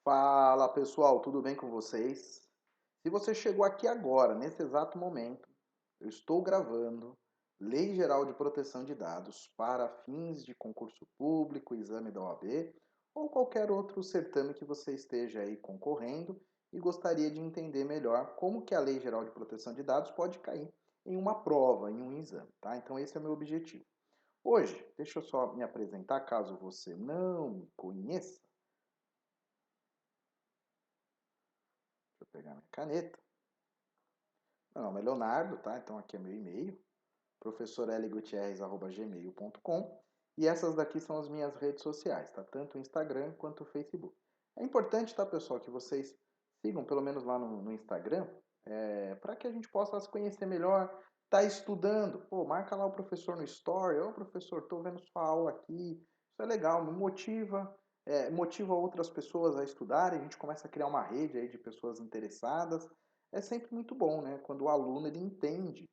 Fala pessoal, tudo bem com vocês? Se você chegou aqui agora, nesse exato momento, eu estou gravando Lei Geral de Proteção de Dados para fins de concurso público, exame da OAB ou qualquer outro certame que você esteja aí concorrendo e gostaria de entender melhor como que a Lei Geral de Proteção de Dados pode cair em uma prova, em um exame, tá? Então esse é o meu objetivo. Hoje, deixa eu só me apresentar caso você não me conheça. Deixa eu pegar minha caneta. Meu nome é Leonardo, tá? Então aqui é meu e-mail, professorlgutierrez@gmail.com, e essas daqui são as minhas redes sociais, tá? Tanto o Instagram quanto o Facebook. É importante, tá, pessoal, que vocês sigam pelo menos lá no Instagram, para que a gente possa se conhecer melhor. Tá estudando? Pô, marca lá o professor no story. Ô, professor, tô vendo sua aula aqui. Isso é legal, me motiva, motiva outras pessoas a estudarem. A gente começa a criar uma rede aí de pessoas interessadas. É sempre muito bom, né? Quando o aluno ele entende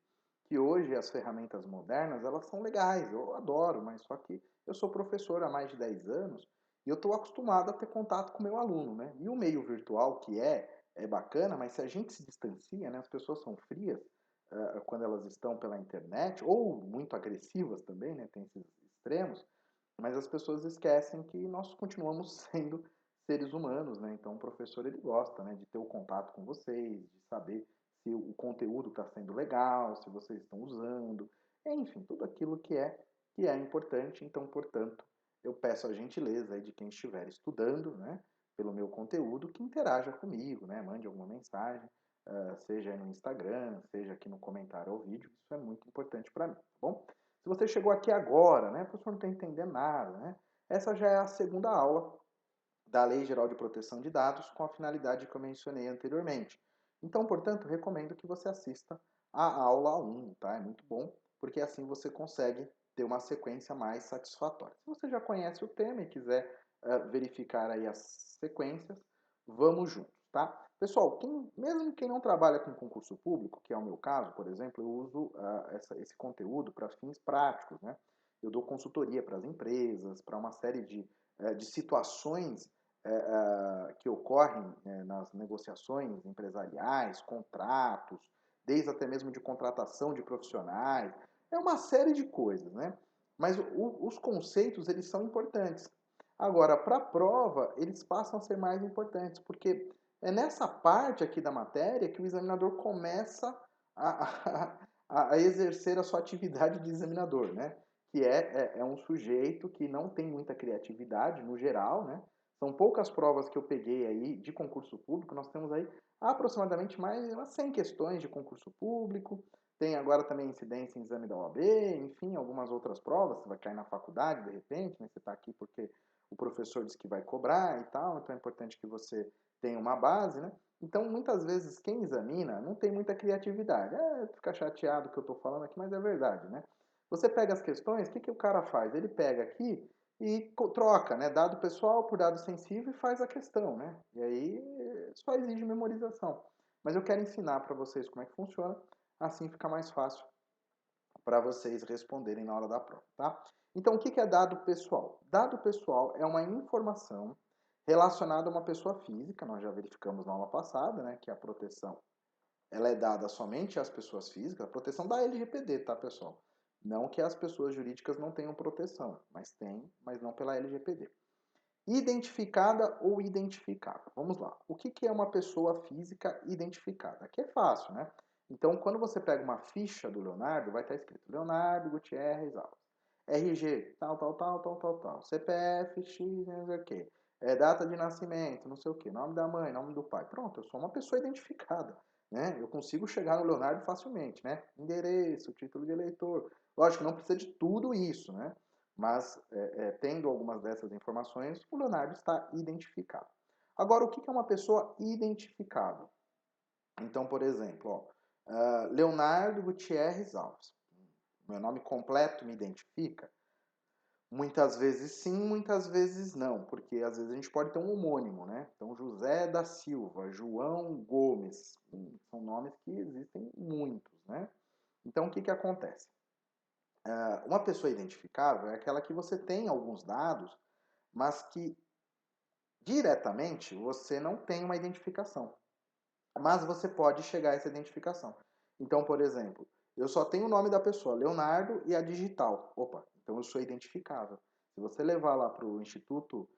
que hoje as ferramentas modernas, elas são legais, eu adoro, mas só que eu sou professor há mais de 10 anos e eu estou acostumado a ter contato com o meu aluno, né? E o meio virtual, que é bacana, mas se a gente se distancia, né? As pessoas são frias quando elas estão pela internet, ou muito agressivas também, né? Tem esses extremos, mas as pessoas esquecem que nós continuamos sendo seres humanos, né? Então o professor ele gosta, né, de ter o contato com vocês, de saber se o conteúdo está sendo legal, se vocês estão usando, enfim, tudo aquilo que é importante. Então, portanto, eu peço a gentileza aí de quem estiver estudando, né, pelo meu conteúdo, que interaja comigo, né, mande alguma mensagem, seja aí no Instagram, seja aqui no comentário ao vídeo. Isso é muito importante para mim, tá bom? Se você chegou aqui agora, né, professor, não está entendendo nada, né? Essa já é a segunda aula da Lei Geral de Proteção de Dados com a finalidade que eu mencionei anteriormente. Então, portanto, recomendo que você assista a aula 1, tá? É muito bom, porque assim você consegue ter uma sequência mais satisfatória. Se você já conhece o tema e quiser verificar aí as sequências, vamos juntos, tá? Pessoal, mesmo quem não trabalha com concurso público, que é o meu caso, por exemplo, eu uso esse conteúdo para fins práticos, né? Eu dou consultoria para as empresas, para uma série de situações que ocorrem nas negociações empresariais, contratos, desde até mesmo de contratação de profissionais, é uma série de coisas, né? Mas os conceitos, eles são importantes. Agora, para a prova, eles passam a ser mais importantes, porque é nessa parte aqui da matéria que o examinador começa a exercer a sua atividade de examinador, né? Que é um sujeito que não tem muita criatividade no geral, né? São poucas provas que eu peguei aí de concurso público. Nós temos aí aproximadamente mais umas 100 questões de concurso público. Tem agora também incidência em exame da OAB, enfim, algumas outras provas. Você vai cair na faculdade de repente, né? Você está aqui porque o professor disse que vai cobrar e tal, então é importante que você tenha uma base, né? Então, muitas vezes, quem examina não tem muita criatividade. Fica chateado que eu estou falando aqui, mas é verdade, né? Você pega as questões, o que o cara faz? Ele pega aqui e troca, né, dado pessoal por dado sensível e faz a questão, né? E aí só exige memorização. Mas eu quero ensinar para vocês como é que funciona, assim fica mais fácil para vocês responderem na hora da prova, tá? Então, o que é dado pessoal? Dado pessoal é uma informação relacionada a uma pessoa física, nós já verificamos na aula passada, né, que a proteção ela é dada somente às pessoas físicas, a proteção da LGPD, tá, pessoal? Não que as pessoas jurídicas não tenham proteção, mas tem, mas não pela LGPD. Identificada ou identificável. Vamos lá. O que é uma pessoa física identificada? Aqui é fácil, né? Então, quando você pega uma ficha do Leonardo, vai estar escrito Leonardo Gutierrez Alves. RG, tal, tal, tal, tal, tal, tal. CPF, X, não sei o quê. Data de nascimento, não sei o quê. Nome da mãe, nome do pai. Pronto, eu sou uma pessoa identificada. Né? Eu consigo chegar no Leonardo facilmente, né? Endereço, título de eleitor. Lógico, não precisa de tudo isso, né? Mas, tendo algumas dessas informações, o Leonardo está identificado. Agora, o que é uma pessoa identificável? Então, por exemplo, Leonardo Gutierrez Alves. Meu nome completo me identifica? Muitas vezes sim, muitas vezes não, porque às vezes a gente pode ter um homônimo, né? Então, José da Silva, João Gomes, são nomes que existem muitos, né? Então, o que acontece? Uma pessoa identificável é aquela que você tem alguns dados, mas que Diretamente, você não tem uma identificação, mas você pode chegar a essa identificação. Então, por exemplo, eu só tenho o nome da pessoa, Leonardo, e a digital. Opa, então eu sou identificável. Se você levar lá para o Instituto,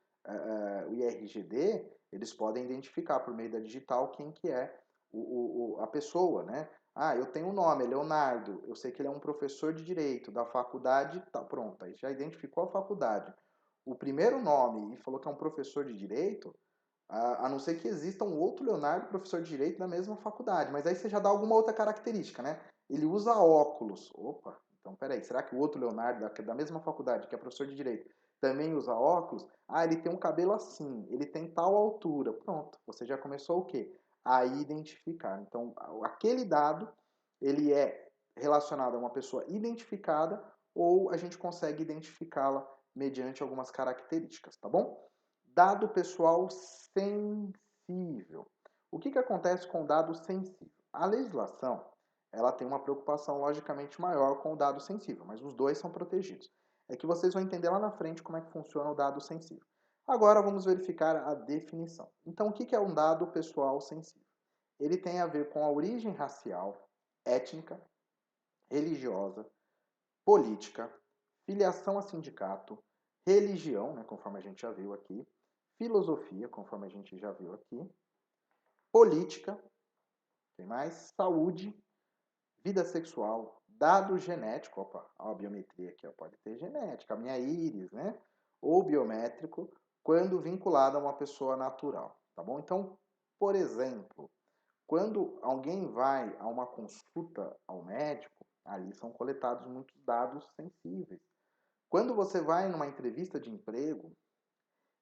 o IRGD, eles podem identificar por meio da digital quem que é a pessoa, né? Ah, eu tenho o nome, é Leonardo, eu sei que ele é um professor de Direito da faculdade, tá pronto, aí já identificou a faculdade. O primeiro nome e falou que é um professor de Direito, a não ser que exista um outro Leonardo, professor de Direito, na mesma faculdade. Mas aí você já dá alguma outra característica, né? Ele usa óculos. Opa, então peraí, será que o outro Leonardo, da mesma faculdade, que é professor de Direito, também usa óculos? Ah, ele tem um cabelo assim, ele tem tal altura. Pronto, você já começou o quê? A identificar. Então, aquele dado, ele é relacionado a uma pessoa identificada ou a gente consegue identificá-la mediante algumas características, tá bom? Dado pessoal sensível. O que acontece com o dado sensível? A legislação, ela tem uma preocupação logicamente maior com o dado sensível, mas os dois são protegidos. É que vocês vão entender lá na frente como é que funciona o dado sensível. Agora vamos verificar a definição. Então, o que é um dado pessoal sensível? Ele tem a ver com a origem racial, étnica, religiosa, política, filiação a sindicato, religião, né, conforme a gente já viu aqui, filosofia, conforme a gente já viu aqui, política, tem mais? Saúde, vida sexual, dado genético, opa, a biometria aqui ó, pode ter genética, a minha íris, né? Ou biométrico, quando vinculado a uma pessoa natural, tá bom? Então, por exemplo, quando alguém vai a uma consulta ao médico, ali são coletados muitos dados sensíveis. Quando você vai numa entrevista de emprego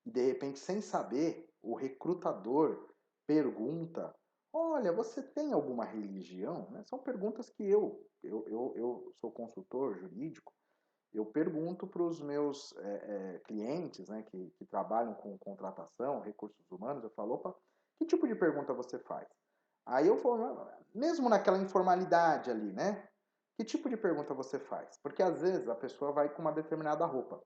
e de repente, sem saber, o recrutador pergunta: Olha, você tem alguma religião? Né? São perguntas que eu sou consultor jurídico, eu pergunto para os meus clientes né, que trabalham com contratação, recursos humanos, eu falo: opa, que tipo de pergunta você faz? Aí eu falo, mesmo naquela informalidade ali, né? Que tipo de pergunta você faz? Porque às vezes a pessoa vai com uma determinada roupa.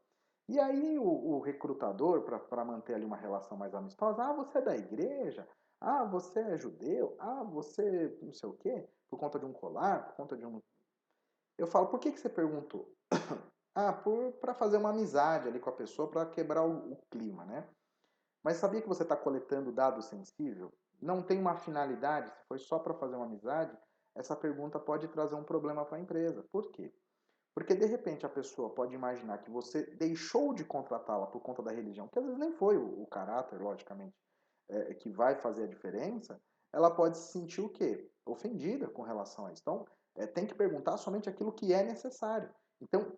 E aí o recrutador, para manter ali uma relação mais amistosa, ah, você é da igreja? Ah, você é judeu? Ah, você não sei o quê? Por conta de um colar? Por conta de um... Eu falo, por que você perguntou? Ah, para fazer uma amizade ali com a pessoa, para quebrar o clima, né? Mas sabia que você está coletando dado sensível? Não tem uma finalidade, se foi só para fazer uma amizade, essa pergunta pode trazer um problema para a empresa. Por quê? Porque de repente a pessoa pode imaginar que você deixou de contratá-la por conta da religião, que às vezes nem foi o caráter, logicamente, que vai fazer a diferença, ela pode se sentir o quê? Ofendida com relação a isso. Então, tem que perguntar somente aquilo que é necessário. Então,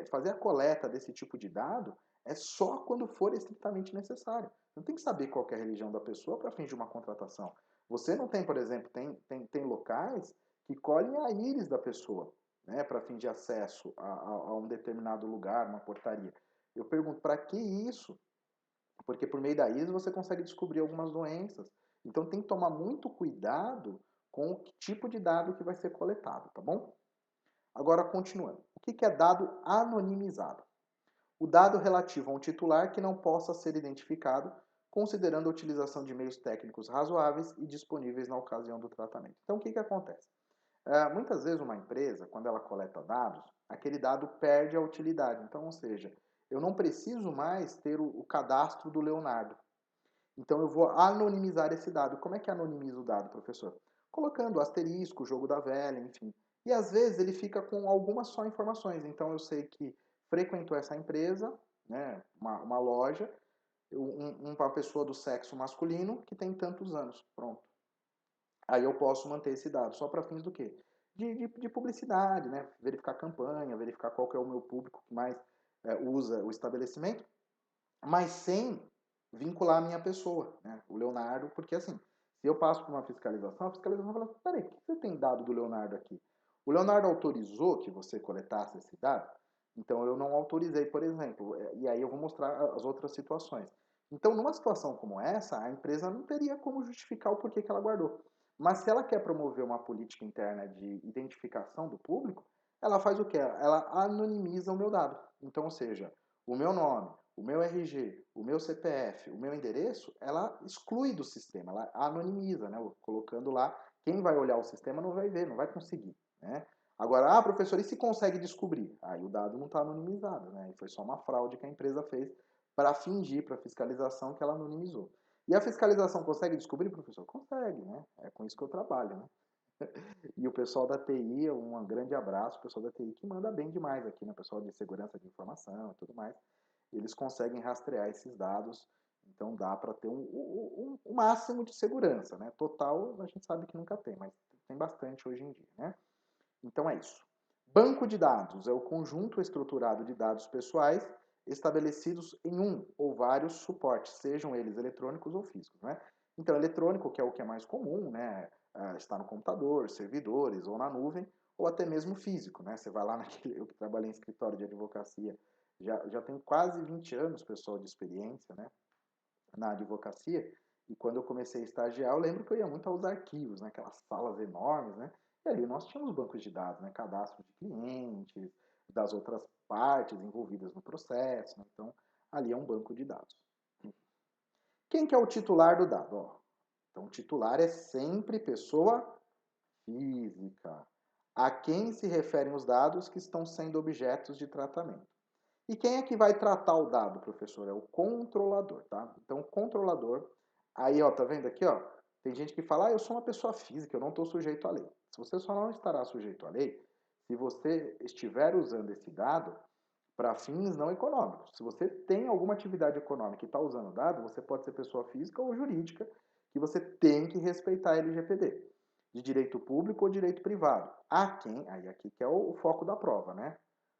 fazer a coleta desse tipo de dado é só quando for estritamente necessário. Não tem que saber qual que é a religião da pessoa para fins de uma contratação. Você não tem, por exemplo, tem locais que colhem a íris da pessoa, né, para fim de acesso a um determinado lugar, uma portaria. Eu pergunto, para que isso? Porque por meio da íris você consegue descobrir algumas doenças. Então tem que tomar muito cuidado com o tipo de dado que vai ser coletado, tá bom? Agora, continuando. O que é dado anonimizado? O dado relativo a um titular que não possa ser identificado, considerando a utilização de meios técnicos razoáveis e disponíveis na ocasião do tratamento. Então, o que acontece? Muitas vezes uma empresa, quando ela coleta dados, aquele dado perde a utilidade. Então, ou seja, eu não preciso mais ter o cadastro do Leonardo. Então eu vou anonimizar esse dado. Como é que anonimiza o dado, professor? Colocando asterisco, jogo da velha, enfim. E às vezes ele fica com algumas só informações. Então eu sei que frequentou essa empresa, né, uma loja, uma pessoa do sexo masculino que tem tantos anos. Pronto. Aí eu posso manter esse dado só para fins do quê? De publicidade, né? Verificar campanha, verificar qual que é o meu público que mais usa o estabelecimento, mas sem vincular a minha pessoa, né? O Leonardo, porque assim, se eu passo por uma fiscalização, a fiscalização fala, peraí, o que você tem dado do Leonardo aqui? O Leonardo autorizou que você coletasse esse dado? Então eu não autorizei, por exemplo, e aí eu vou mostrar as outras situações. Então, numa situação como essa, a empresa não teria como justificar o porquê que ela guardou. Mas se ela quer promover uma política interna de identificação do público, ela faz o quê? Ela anonimiza o meu dado. Então, ou seja, o meu nome, o meu RG, o meu CPF, o meu endereço, ela exclui do sistema, ela anonimiza, né? Colocando lá, quem vai olhar o sistema não vai ver, não vai conseguir, né? Agora, professor, e se consegue descobrir? Aí o dado não está anonimizado, né? Foi só uma fraude que a empresa fez para fingir para a fiscalização que ela anonimizou. E a fiscalização consegue descobrir, professor? Consegue, né? É com isso que eu trabalho, né? E o pessoal da TI, um grande abraço, o pessoal da TI que manda bem demais aqui, né? O pessoal de segurança de informação e tudo mais. Eles conseguem rastrear esses dados, então dá para ter um máximo de segurança, né? Total, a gente sabe que nunca tem, mas tem bastante hoje em dia, né? Então é isso. Banco de dados é o conjunto estruturado de dados pessoais estabelecidos em um ou vários suportes, sejam eles eletrônicos ou físicos, né? Então, eletrônico, que é o que é mais comum, né? Está no computador, servidores ou na nuvem, ou até mesmo físico, né? Você vai lá naquele... Eu que trabalhei em escritório de advocacia, já tem quase 20 anos, pessoal, de experiência, né? Na advocacia, e quando eu comecei a estagiar, eu lembro que eu ia muito aos arquivos, né? Aquelas salas enormes, né? E ali nós tínhamos bancos de dados, né? Cadastro de clientes, das outras partes envolvidas no processo, né? Então, ali é um banco de dados. Quem que é o titular do dado? Ó, então, o titular é sempre pessoa física, a quem se referem os dados que estão sendo objetos de tratamento. E quem é que vai tratar o dado, professor? É o controlador, tá? Então, o controlador, aí, ó, tá vendo aqui, ó? Tem gente que fala, eu sou uma pessoa física, eu não estou sujeito à lei. Se você só não estará sujeito à lei, se você estiver usando esse dado para fins não econômicos. Se você tem alguma atividade econômica e está usando o dado, você pode ser pessoa física ou jurídica, que você tem que respeitar a LGPD, de direito público ou direito privado. A quem, aí aqui que é o foco da prova, né?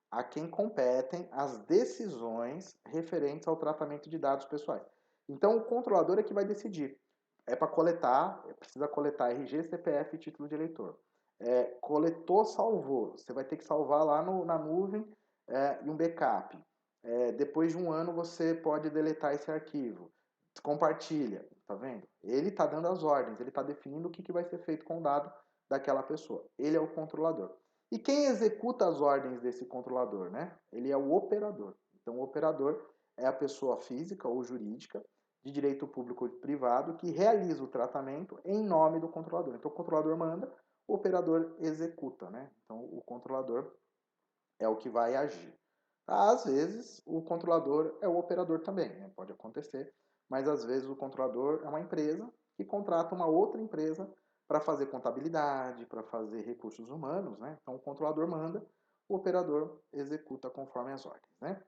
A quem competem as decisões referentes ao tratamento de dados pessoais. Então, o controlador é que vai decidir. É para coletar, precisa coletar RG, CPF e título de eleitor. Coletou, salvou. Você vai ter que salvar lá na nuvem em um backup. Depois de um ano, você pode deletar esse arquivo. Compartilha, tá vendo? Ele está dando as ordens, ele está definindo o que vai ser feito com o dado daquela pessoa. Ele é o controlador. E quem executa as ordens desse controlador, né? Ele é o operador. Então, o operador é a pessoa física ou jurídica de direito público ou privado que realiza o tratamento em nome do controlador. Então, o controlador manda, o operador executa, né? Então, o controlador é o que vai agir. Às vezes, o controlador é o operador também, né? Pode acontecer, mas às vezes o controlador é uma empresa que contrata uma outra empresa para fazer contabilidade, para fazer recursos humanos, né? Então o controlador manda, o operador executa conforme as ordens, né?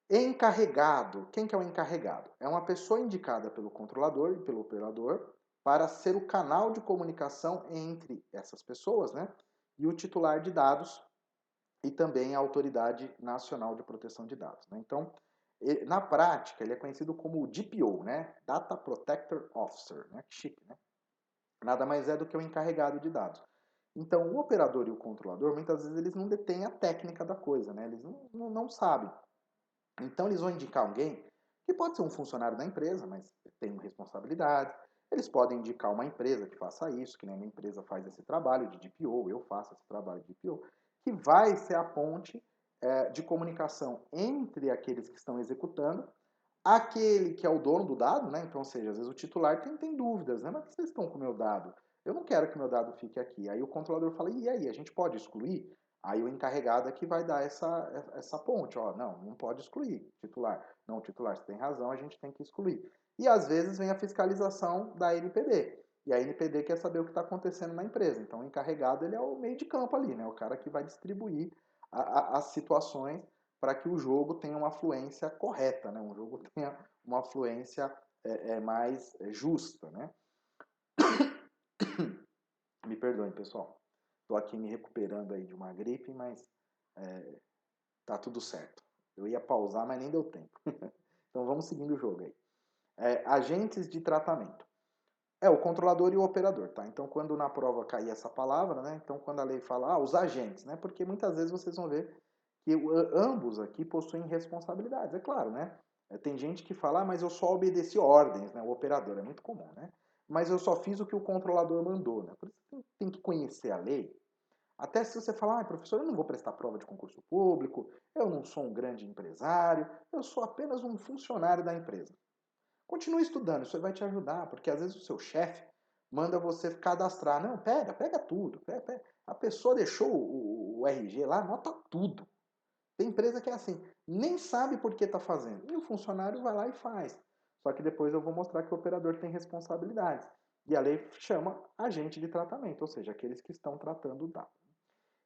Encarregado. Quem que é o encarregado? É uma pessoa indicada pelo controlador e pelo operador para ser o canal de comunicação entre essas pessoas, né? E o titular de dados e também a Autoridade Nacional de Proteção de Dados, né? Então, na prática, ele é conhecido como o DPO, né? Data Protector Officer, né? Chique, né? Nada mais é do que o encarregado de dados. Então, o operador e o controlador, muitas vezes, eles não detêm a técnica da coisa, né? Eles não sabem. Então, eles vão indicar alguém que pode ser um funcionário da empresa, mas tem responsabilidade. Eles podem indicar uma empresa que faça isso, que nem uma empresa faz esse trabalho de DPO, eu faço esse trabalho de DPO, que vai ser a ponte de comunicação entre aqueles que estão executando, aquele que é o dono do dado, né? Então, ou seja, às vezes o titular tem dúvidas, né? Mas por que vocês estão com o meu dado? Eu não quero que o meu dado fique aqui. Aí o controlador fala, e aí, a gente pode excluir? Aí o encarregado é que vai dar essa ponte. Ó, não pode excluir titular. Não, titular, você tem razão, a gente tem que excluir. E às vezes vem a fiscalização da NPD. E a NPD quer saber o que está acontecendo na empresa. Então o encarregado ele é o meio de campo ali, né? O cara que vai distribuir as situações para que o jogo tenha uma fluência correta, né? Um jogo tenha uma fluência mais justa, né? Me perdoem, pessoal. Estou aqui me recuperando aí de uma gripe, mas tá tudo certo. Eu ia pausar, mas nem deu tempo. Então vamos seguindo o jogo aí. Agentes de tratamento. O controlador e o operador, tá? Então quando na prova cair essa palavra, né? Então quando a lei fala, os agentes, né? Porque muitas vezes vocês vão ver que ambos aqui possuem responsabilidades, é claro, né? Tem gente que fala, mas eu só obedeci ordens, né? O operador, é muito comum, né? Mas eu só fiz o que o controlador mandou, né? Por isso que tem que conhecer a lei Até se você falar, professor, eu não vou prestar prova de concurso público, eu não sou um grande empresário, eu sou apenas um funcionário da empresa. Continue estudando, isso vai te ajudar, porque às vezes o seu chefe manda você cadastrar. Não, pega tudo. A pessoa deixou o RG lá, anota tudo. Tem empresa que é assim, nem sabe por que está fazendo. E o funcionário vai lá e faz. Só que depois eu vou mostrar que o operador tem responsabilidades. E a lei chama agente de tratamento, ou seja, aqueles que estão tratando o dado.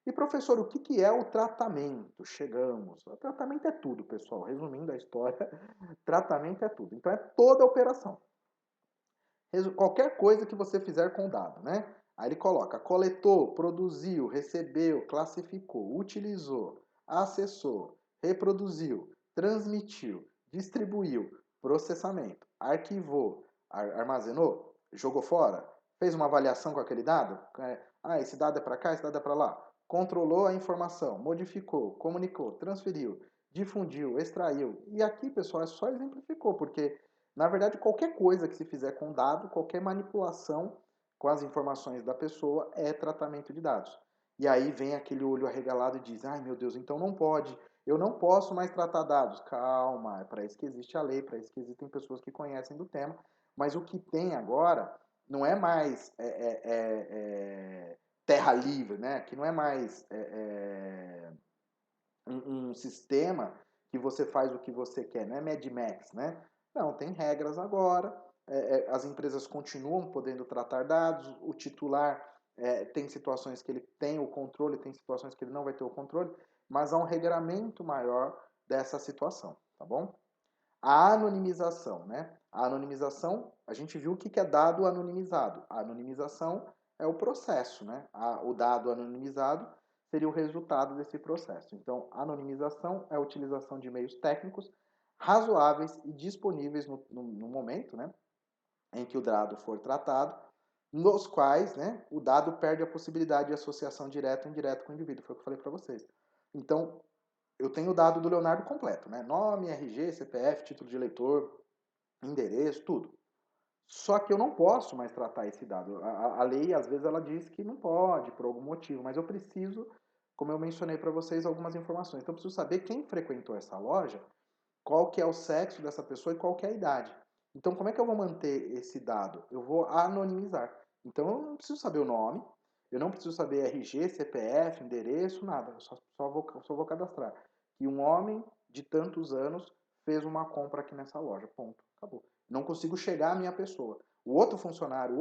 E professor, o que é o tratamento? Chegamos. O tratamento é tudo, pessoal. Resumindo a história, tratamento é tudo. Então é toda a operação. Qualquer coisa que você fizer com o dado, né? Aí ele coloca coletou, produziu, recebeu, classificou, utilizou, acessou, reproduziu, transmitiu, distribuiu, processamento, arquivou, armazenou, jogou fora, fez uma avaliação com aquele dado, esse dado é para cá, esse dado é para lá, controlou a informação, modificou, comunicou, transferiu, difundiu, extraiu. E aqui, pessoal, só exemplificou, porque na verdade, qualquer coisa que se fizer com dado, qualquer manipulação com as informações da pessoa é tratamento de dados. E aí vem aquele olho arregalado e diz: ai meu Deus, então não pode, eu não posso mais tratar dados. Calma, é para isso que existe a lei, para isso que existem pessoas que conhecem do tema. Mas o que tem agora não é mais terra livre, né? Que não é mais um sistema que você faz o que você quer, não é Mad Max, né? Não, tem regras agora, as empresas continuam podendo tratar dados, o titular tem situações que ele tem o controle, tem situações que ele não vai ter o controle, mas há um regramento maior dessa situação, tá bom? A anonimização, né? A anonimização, a gente viu o que é dado anonimizado. A anonimização é o processo, né? O dado anonimizado seria o resultado desse processo. Então, anonimização é a utilização de meios técnicos razoáveis e disponíveis no momento, né? Em que o dado for tratado, nos quais, né, o dado perde a possibilidade de associação direta ou indireta com o indivíduo. Foi o que eu falei para vocês. Então, eu tenho o dado do Leonardo completo, né? Nome, RG, CPF, título de eleitor, endereço, tudo. Só que eu não posso mais tratar esse dado. A lei, às vezes, ela diz que não pode, por algum motivo, mas eu preciso, como eu mencionei para vocês, algumas informações. Então, eu preciso saber quem frequentou essa loja, qual que é o sexo dessa pessoa e qual que é a idade. Então, como é que eu vou manter esse dado? Eu vou anonimizar. Então, eu não preciso saber o nome, eu não preciso saber RG, CPF, endereço, nada. Eu só vou cadastrar que um homem de tantos anos fez uma compra aqui nessa loja. Ponto. Acabou. Não consigo chegar à minha pessoa. O outro funcionário,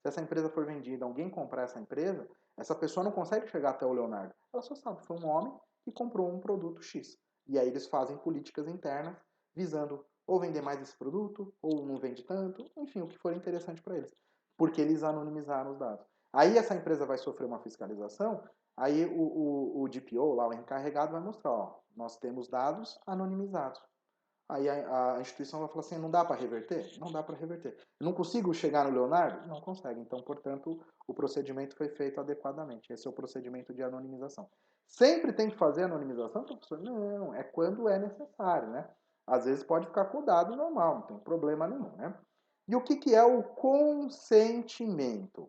se essa empresa for vendida, alguém comprar essa empresa, essa pessoa não consegue chegar até o Leonardo. Ela só sabe, foi um homem que comprou um produto X. E aí eles fazem políticas internas visando ou vender mais esse produto, ou não vende tanto, enfim, o que for interessante para eles. Porque eles anonimizaram os dados. Aí essa empresa vai sofrer uma fiscalização, aí o DPO, lá o encarregado, vai mostrar, ó, nós temos dados anonimizados. Aí a instituição vai falar assim, não dá para reverter? Não dá para reverter. Não consigo chegar no Leonardo? Não consegue. Então, portanto, o procedimento foi feito adequadamente. Esse é o procedimento de anonimização. Sempre tem que fazer anonimização, professor? Não, é quando é necessário, né? Às vezes pode ficar com o dado normal, não tem problema nenhum, né? E o que é o consentimento?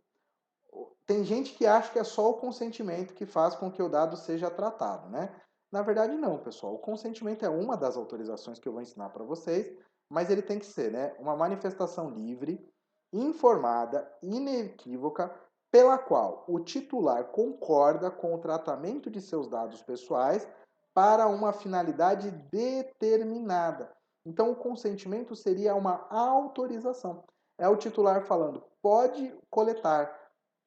Tem gente que acha que é só o consentimento que faz com que o dado seja tratado, né? Na verdade, não, pessoal. O consentimento é uma das autorizações que eu vou ensinar para vocês, mas ele tem que ser, né, uma manifestação livre, informada, inequívoca, pela qual o titular concorda com o tratamento de seus dados pessoais para uma finalidade determinada. Então, o consentimento seria uma autorização. É o titular falando, pode coletar,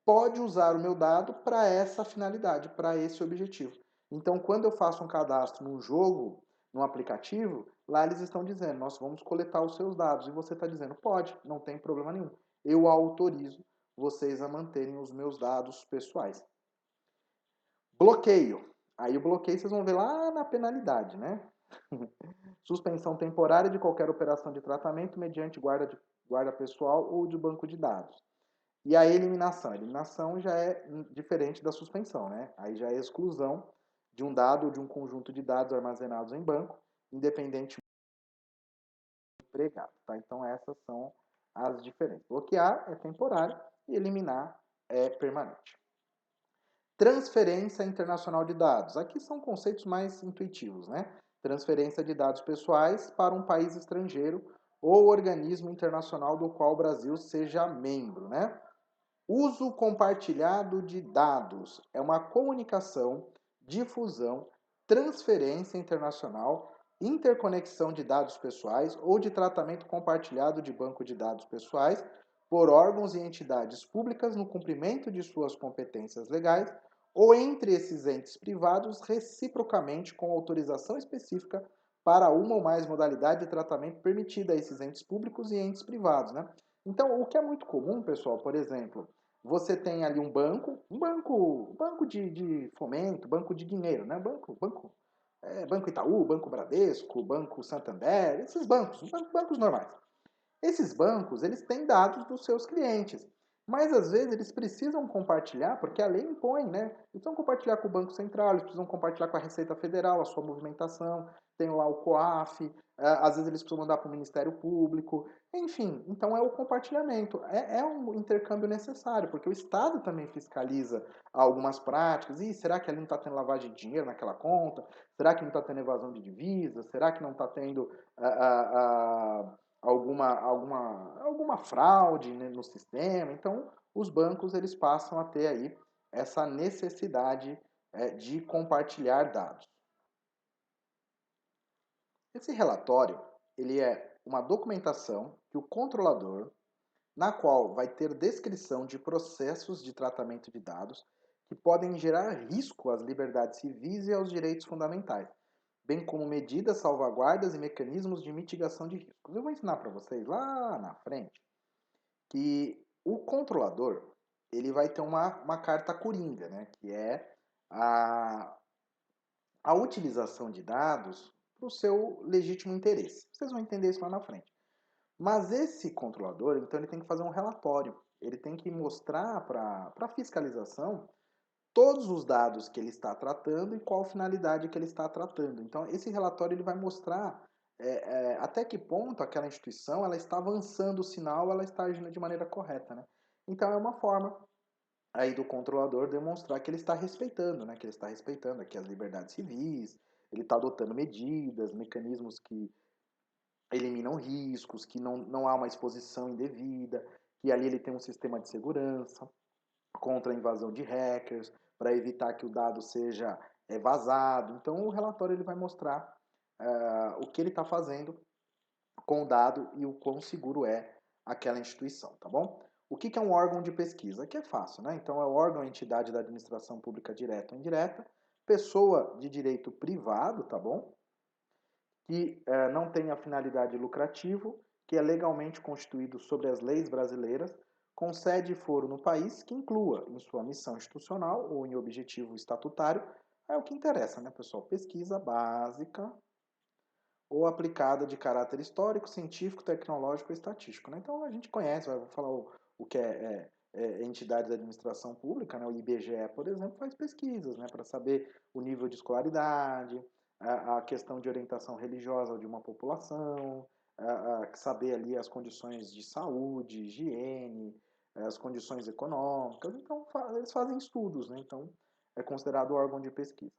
pode usar o meu dado para essa finalidade, para esse objetivo. Então, quando eu faço um cadastro num jogo, num aplicativo, lá eles estão dizendo, nós vamos coletar os seus dados. E você está dizendo, pode, não tem problema nenhum. Eu autorizo vocês a manterem os meus dados pessoais. Bloqueio. Aí o bloqueio vocês vão ver lá na penalidade, né? Suspensão temporária de qualquer operação de tratamento mediante guarda pessoal ou de banco de dados. E a eliminação? A eliminação já é diferente da suspensão, né? Aí já é exclusão de um dado ou de um conjunto de dados armazenados em banco, independente do empregado, tá? Então essas são as diferenças. Bloquear é temporário e eliminar é permanente. Transferência internacional de dados. Aqui são conceitos mais intuitivos, né? Transferência de dados pessoais para um país estrangeiro ou organismo internacional do qual o Brasil seja membro, né? Uso compartilhado de dados é uma comunicação, difusão, transferência internacional, interconexão de dados pessoais ou de tratamento compartilhado de banco de dados pessoais por órgãos e entidades públicas no cumprimento de suas competências legais ou entre esses entes privados reciprocamente com autorização específica para uma ou mais modalidades de tratamento permitida a esses entes públicos e entes privados, né? Então, o que é muito comum, pessoal, por exemplo, você tem ali um banco de fomento, banco de dinheiro, né? Banco Itaú, Banco Bradesco, Banco Santander, esses bancos normais. Esses bancos, eles têm dados dos seus clientes, mas às vezes eles precisam compartilhar, porque a lei impõe, né? Eles precisam compartilhar com o Banco Central, eles precisam compartilhar com a Receita Federal a sua movimentação, tem lá o COAF, às vezes eles precisam mandar para o Ministério Público, enfim, então é o compartilhamento, é um intercâmbio necessário, porque o Estado também fiscaliza algumas práticas, e será que ali não está tendo lavagem de dinheiro naquela conta? Será que não está tendo evasão de divisas? Será que não está tendo alguma fraude, né, no sistema? Então, os bancos eles passam a ter aí essa necessidade de compartilhar dados. Esse relatório ele é uma documentação que o controlador, na qual vai ter descrição de processos de tratamento de dados que podem gerar risco às liberdades civis e aos direitos fundamentais, bem como medidas, salvaguardas e mecanismos de mitigação de riscos. Eu vou ensinar para vocês lá na frente que o controlador ele vai ter uma carta coringa, né, que é a, a utilização de dados para o seu legítimo interesse. Vocês vão entender isso lá na frente. Mas esse controlador, então, ele tem que fazer um relatório. Ele tem que mostrar para a fiscalização todos os dados que ele está tratando e qual finalidade que ele está tratando. Então, esse relatório ele vai mostrar até que ponto aquela instituição ela está avançando o sinal, ela está agindo de maneira correta, né? Então, é uma forma aí do controlador demonstrar que ele está respeitando, né? Que ele está respeitando aqui as liberdades civis, ele está adotando medidas, mecanismos que eliminam riscos, que não há uma exposição indevida, que ali ele tem um sistema de segurança contra a invasão de hackers, para evitar que o dado seja vazado. Então, o relatório ele vai mostrar o que ele está fazendo com o dado e o quão seguro é aquela instituição, tá bom? O que é um órgão de pesquisa? Aqui é fácil, né? Então, é o órgão ou entidade da administração pública direta ou indireta, pessoa de direito privado, tá bom? Que não tenha finalidade lucrativa, que é legalmente constituído sobre as leis brasileiras, com sede e foro no país, que inclua em sua missão institucional ou em objetivo estatutário, é o que interessa, né, pessoal? Pesquisa básica ou aplicada de caráter histórico, científico, tecnológico ou estatístico, né? Então a gente conhece, vou falar o que é entidade da administração pública, né? O IBGE, por exemplo, faz pesquisas, né, para saber o nível de escolaridade, a questão de orientação religiosa de uma população, saber ali as condições de saúde, higiene, as condições econômicas. Então, eles fazem estudos, né? Então, é considerado órgão de pesquisa.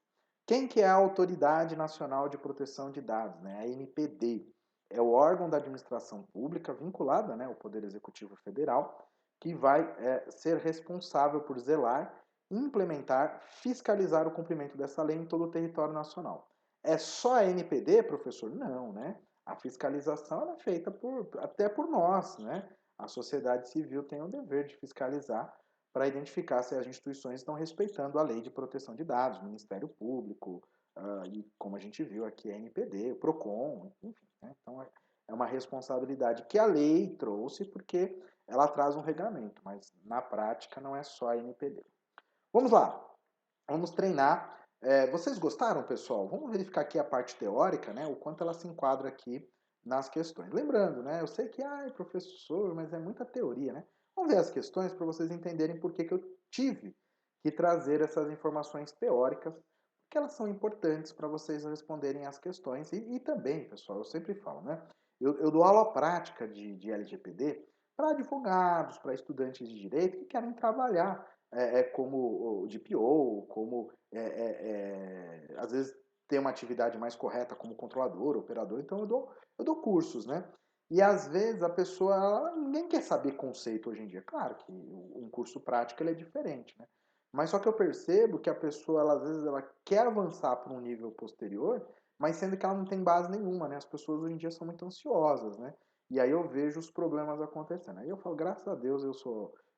Quem que é a Autoridade Nacional de Proteção de Dados, né? A ANPD? É o órgão da administração pública vinculada, né, ao Poder Executivo Federal, que vai ser responsável por zelar, implementar, fiscalizar o cumprimento dessa lei em todo o território nacional. É só a NPD, professor? Não, né? A fiscalização é feita até por nós, né? A sociedade civil tem o dever de fiscalizar para identificar se as instituições estão respeitando a lei de proteção de dados, o Ministério Público, e como a gente viu aqui, a NPD, o PROCON, enfim. Né? Então, é uma responsabilidade que a lei trouxe porque ela traz um regramento, mas na prática não é só a NPD. Vamos lá, vamos treinar. Vocês gostaram, pessoal? Vamos verificar aqui a parte teórica, né? O quanto ela se enquadra aqui nas questões. Lembrando, né? Eu sei que, professor, mas é muita teoria, né? Vamos ver as questões para vocês entenderem por que eu tive que trazer essas informações teóricas, porque elas são importantes para vocês responderem as questões. E também, pessoal, eu sempre falo, né? Eu dou aula prática de LGPD para advogados, para estudantes de direito que querem trabalhar como o DPO, como às vezes ter uma atividade mais correta como controlador, operador, então eu dou cursos, né? E às vezes a pessoa, ninguém quer saber conceito hoje em dia. Claro que um curso prático ele é diferente, né? Mas só que eu percebo que a pessoa, às vezes, ela quer avançar para um nível posterior, mas sendo que ela não tem base nenhuma, né? As pessoas hoje em dia são muito ansiosas, né? E aí eu vejo os problemas acontecendo. Aí eu falo, graças a Deus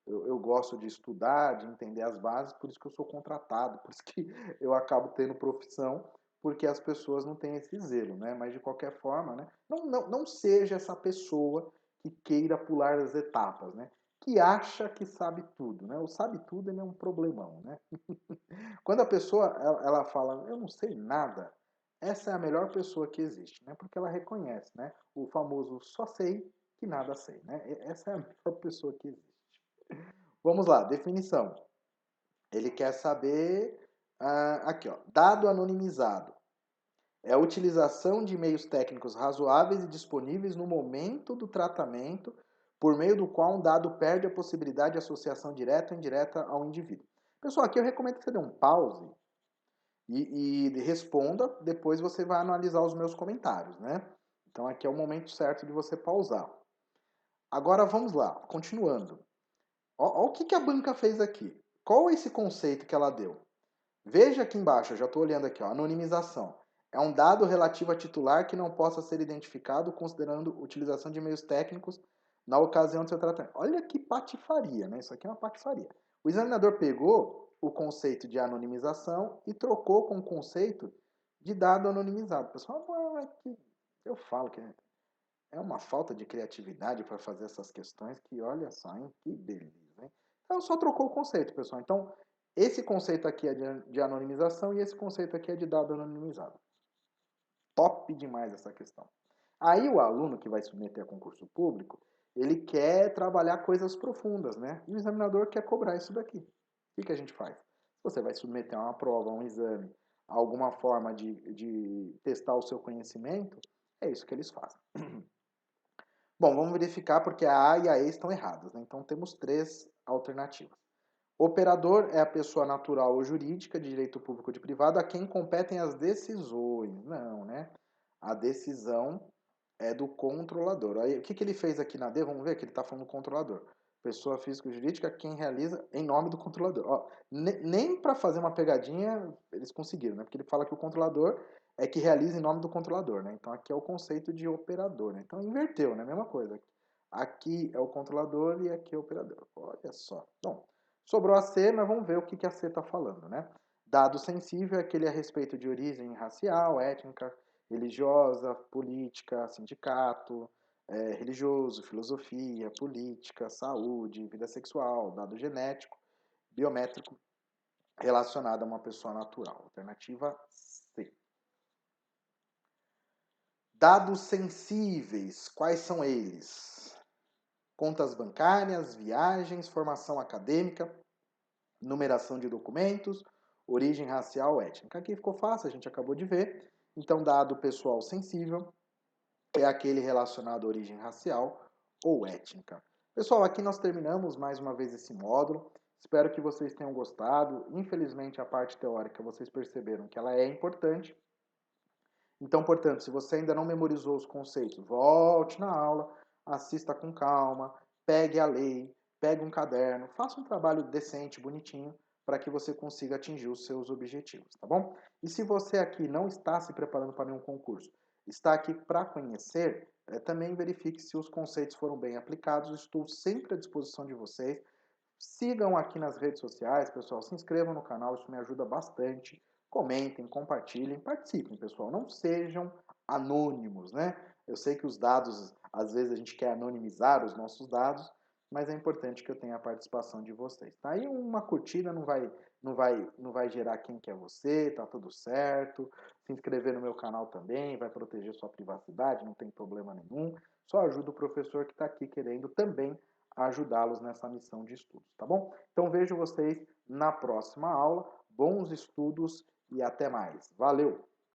eu gosto de estudar, de entender as bases, por isso que eu sou contratado, por isso que eu acabo tendo profissão, porque as pessoas não têm esse zelo, né? Mas de qualquer forma, né? Não seja essa pessoa que queira pular as etapas, né? Que acha que sabe tudo, né? O sabe tudo ele é um problemão, né? Quando a pessoa ela fala, eu não sei nada, essa é a melhor pessoa que existe, né? Porque ela reconhece, né? O famoso só sei que nada sei, né? Essa é a melhor pessoa que existe. Vamos lá, definição. Ele quer saber, aqui ó, dado anonimizado. É a utilização de meios técnicos razoáveis e disponíveis no momento do tratamento, por meio do qual um dado perde a possibilidade de associação direta ou indireta ao indivíduo. Pessoal, aqui eu recomendo que você dê um pause e responda, depois você vai analisar os meus comentários, né? Então aqui é o momento certo de você pausar. Agora vamos lá, continuando. Olha o que a banca fez aqui. Qual é esse conceito que ela deu? Veja aqui embaixo, eu já estou olhando aqui, ó, anonimização. É um dado relativo a titular que não possa ser identificado considerando utilização de meios técnicos na ocasião do seu tratamento. Olha que patifaria, né? Isso aqui é uma patifaria. O examinador pegou o conceito de anonimização e trocou com o conceito de dado anonimizado. Pessoal, eu falo que é uma falta de criatividade para fazer essas questões que, olha só, hein? Que beleza, hein? Então, só trocou o conceito, pessoal. Então, esse conceito aqui é de anonimização e esse conceito aqui é de dado anonimizado. Top demais essa questão. Aí o aluno que vai submeter a concurso público, ele quer trabalhar coisas profundas, né? E o examinador quer cobrar isso daqui. O que a gente faz? Se você vai submeter a uma prova, a um exame, a alguma forma de testar o seu conhecimento, é isso que eles fazem. Bom, vamos verificar porque a A e a E estão erradas, né? Então temos três alternativas. Operador é a pessoa natural ou jurídica de direito público ou de privado a quem competem as decisões. Não, né? A decisão é do controlador. Aí, o que ele fez aqui na D? Vamos ver que ele está falando do controlador. Pessoa física ou jurídica, quem realiza em nome do controlador. Ó, nem para fazer uma pegadinha eles conseguiram, né? Porque ele fala que o controlador é que realiza em nome do controlador, né? Então aqui é o conceito de operador, né? Então inverteu, né? Mesma coisa. Aqui é o controlador e aqui é o operador. Olha só. Bom, sobrou a C, mas vamos ver o que a C está falando, né? Dado sensível é aquele a respeito de origem racial, étnica, religiosa, política, sindicato, religioso, filosofia, política, saúde, vida sexual, dado genético, biométrico relacionado a uma pessoa natural. Alternativa C. Dados sensíveis, quais são eles? Contas bancárias, viagens, formação acadêmica, numeração de documentos, origem racial, étnica. Aqui ficou fácil, a gente acabou de ver. Então, dado pessoal sensível é aquele relacionado à origem racial ou étnica. Pessoal, aqui nós terminamos mais uma vez esse módulo. Espero que vocês tenham gostado. Infelizmente, a parte teórica vocês perceberam que ela é importante. Então, portanto, se você ainda não memorizou os conceitos, volte na aula, assista com calma, pegue a lei, pegue um caderno, faça um trabalho decente, bonitinho, para que você consiga atingir os seus objetivos, tá bom? E se você aqui não está se preparando para nenhum concurso, está aqui para conhecer, também verifique se os conceitos foram bem aplicados. Estou sempre à disposição de vocês. Sigam aqui nas redes sociais, pessoal. Se inscrevam no canal, isso me ajuda bastante. Comentem, compartilhem, participem, pessoal. Não sejam anônimos, né? Eu sei que os dados, às vezes a gente quer anonimizar os nossos dados, mas é importante que eu tenha a participação de vocês. Tá? Aí uma curtida não vai gerar quem que é você, tá tudo certo. Se inscrever no meu canal também vai proteger sua privacidade, não tem problema nenhum. Só ajuda o professor que está aqui querendo também ajudá-los nessa missão de estudos, tá bom? Então vejo vocês na próxima aula. Bons estudos e até mais. Valeu!